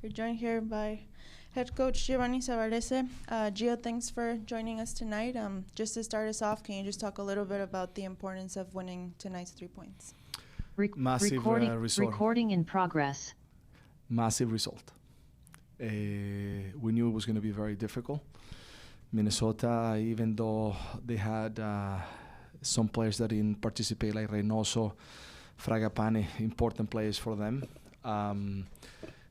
We're joined here by head coach Giovanni Savarese. Gio, thanks for joining us tonight. Just to start us off, can you just talk a little bit about the importance of winning tonight's 3 points? Massive result. Recording in progress. Massive result. We knew it was going to be very difficult. Minnesota, even though they had some players that didn't participate, like Reynoso, Fragapane, important players for them,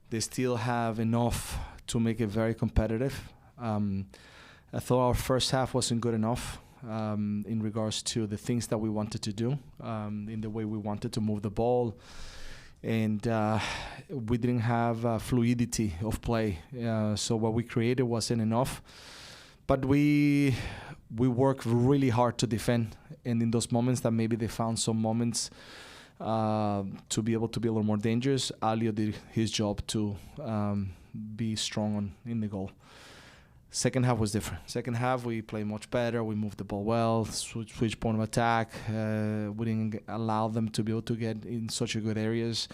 they still have enough to make it very competitive. I thought our first half wasn't good enough in regards to the things that we wanted to do, in the way we wanted to move the ball. And we didn't have fluidity of play. So what we created wasn't enough. But we worked really hard to defend. And in those moments that maybe they found some moments to be able to be a little more dangerous, Alio did his job to be strong in the goal. Second half was different. Second half, we played much better. We moved the ball well, switch point of attack. We didn't allow them to be able to get in such a good areas.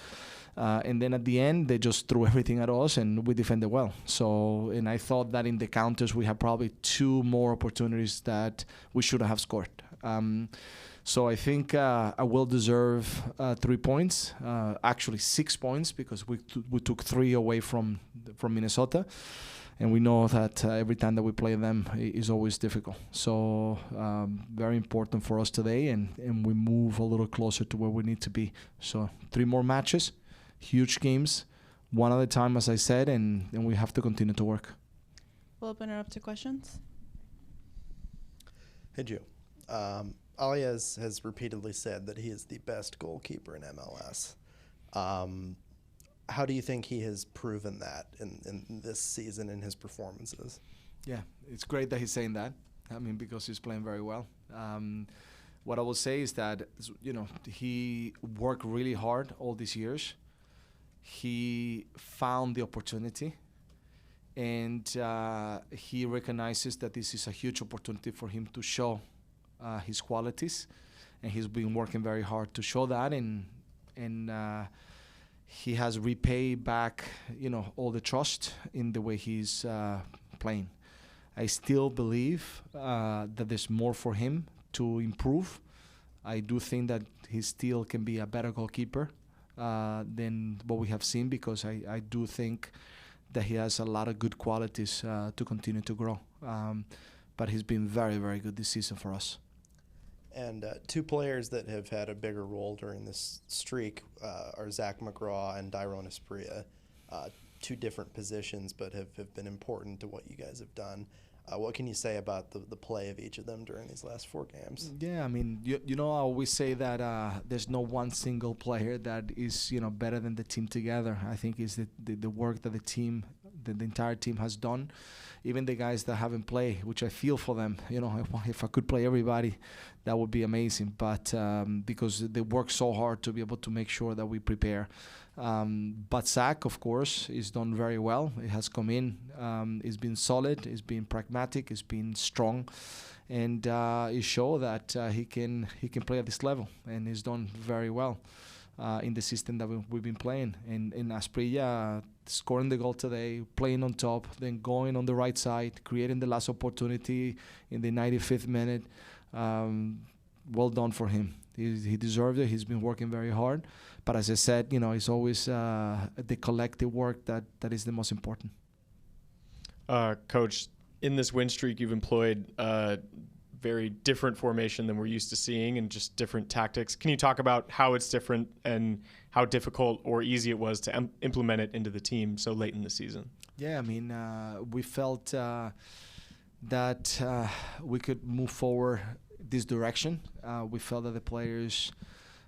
And then at the end, they just threw everything at us, and we defended well. So, and I thought that in the counters, we had probably 2 more opportunities that we should have scored. So I think I will deserve 3 points, actually 6 points, because we took 3 away from Minnesota. And we know that every time that we play them is always difficult. So very important for us today, and we move a little closer to where we need to be. So 3 more matches, huge games, one at a time, as I said, and we have to continue to work. We'll open it up to questions. Hey, Gio. Alias has repeatedly said that he is the best goalkeeper in MLS. How do you think he has proven that in this season in his performances? Yeah, it's great that he's saying that. I mean, because he's playing very well. What I will say is that, he worked really hard all these years. He found the opportunity, and he recognizes that this is a huge opportunity for him to show his qualities, and he's been working very hard to show that, and he has repaid back, all the trust in the way he's playing. I still believe that there's more for him to improve. I do think that he still can be a better goalkeeper than what we have seen, because I do think that he has a lot of good qualities to continue to grow. But he's been very, very good this season for us. And 2 players that have had a bigger role during this streak are Zach McGraw and Dairon Asprilla. 2 different positions, but have been important to what you guys have done. What can you say about the play of each of them during these last 4 games? Yeah, I mean, I always say that there's no one single player that is, better than the team together. I think it's the work that the entire team has done. Even the guys that haven't played, which I feel for them, if I could play everybody, that would be amazing. But because they work so hard to be able to make sure that we prepare. But Zach, of course, is done very well. He has come in. He's been solid. He's been pragmatic. He's been strong, and he showed that he can play at this level, and he's done very well in the system that we've been playing. And Asprilla scoring the goal today, playing on top, then going on the right side, creating the last opportunity in the 95th minute. Well done for him. He deserves it. He's been working very hard. But as I said, it's always the collective work that is the most important. Coach, in this win streak, you've employed a very different formation than we're used to seeing, and just different tactics. Can you talk about how it's different and how difficult or easy it was to implement it into the team so late in the season? Yeah, I mean, we felt that we could move forward this direction. We felt that the players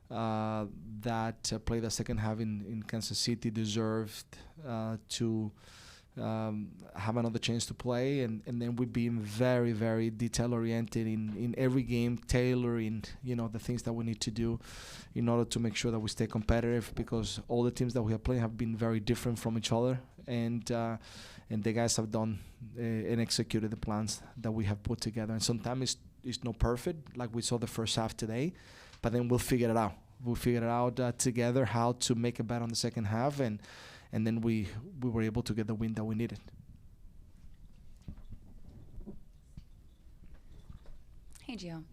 that played the second half in Kansas City deserved to have another chance to play, and then we've been very, very detail-oriented in every game, tailoring, the things that we need to do in order to make sure that we stay competitive, because all the teams that we have played have been very different from each other, and the guys have done and executed the plans that we have put together. And sometimes it's not perfect, like we saw the first half today, but then we'll figure it out. We'll figure it out together how to make it better on the second half, and and then we were able to get the win that we needed. Hey, Gio.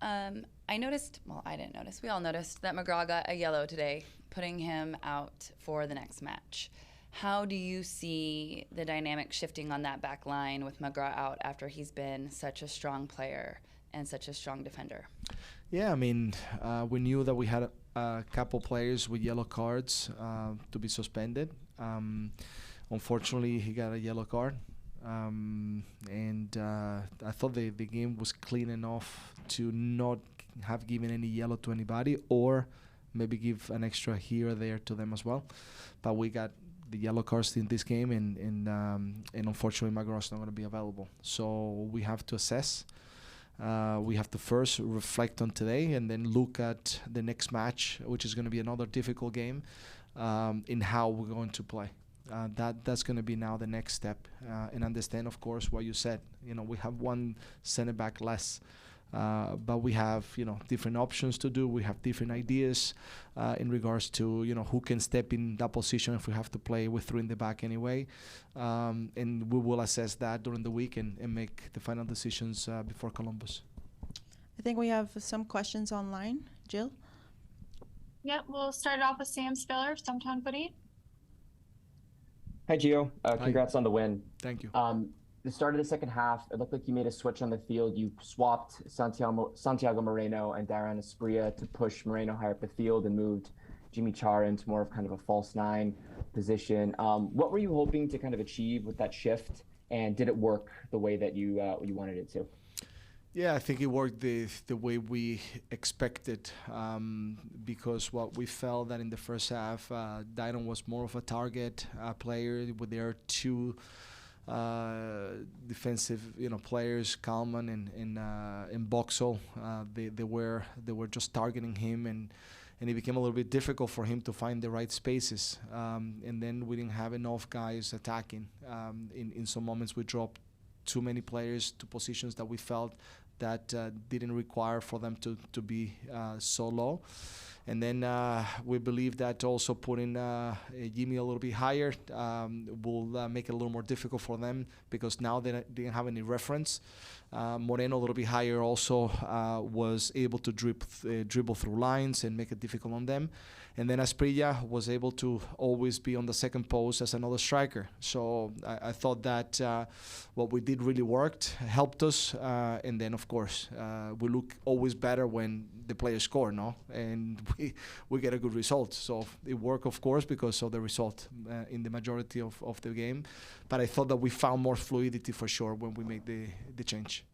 I noticed, well, I didn't notice, we all noticed that McGraw got a yellow today, putting him out for the next match. How do you see the dynamic shifting on that back line with McGraw out after he's been such a strong player and such a strong defender? Yeah, I mean, we knew that we had a couple players with yellow cards to be suspended. Unfortunately, he got a yellow card. And I thought the game was clean enough to not have given any yellow to anybody, or maybe give an extra here or there to them as well. But we got the yellow cards in this game, and unfortunately McGraw's not going to be available. So we have to assess. We have to first reflect on today and then look at the next match, which is going to be another difficult game, in how we're going to play. That's going to be now the next step, and understand, of course, what you said. We have one center back less, but we have different options to do. We have different ideas in regards to who can step in that position if we have to play with three in the back anyway, and we will assess that during the week and make the final decisions before Columbus. I think we have some questions online. Jill? Yep, we'll start it off with Sam Spiller, Stumptown Footy. Hi, Gio. Congrats on the win. Thank you. The start of the second half, it looked like you made a switch on the field. You swapped Santiago Moreno and Darren Esprilla to push Moreno higher up the field and moved Jimmy Chara into more of kind of a false nine position. What were you hoping to kind of achieve with that shift, and did it work the way that you wanted it to? Yeah, I think it worked the way we expected, because what we felt that in the first half, Dylan was more of a target player with their two defensive players, Kalman and Boxall. They were just targeting him, and it became a little bit difficult for him to find the right spaces. And then we didn't have enough guys attacking. In some moments, we dropped too many players to positions that we felt that didn't require for them to be so low. And then we believe that also putting Jimmy a little bit higher will make it a little more difficult for them, because now they didn't have any reference. Moreno a little bit higher also was able to dribble through lines and make it difficult on them. And then Esprilla was able to always be on the second post as another striker. So I thought that what we did really worked, helped us. And then, of course, we look always better when the players score, no? And we get a good result. So it worked, of course, because of the result in the majority of the game. But I thought that we found more fluidity for sure when we made the change.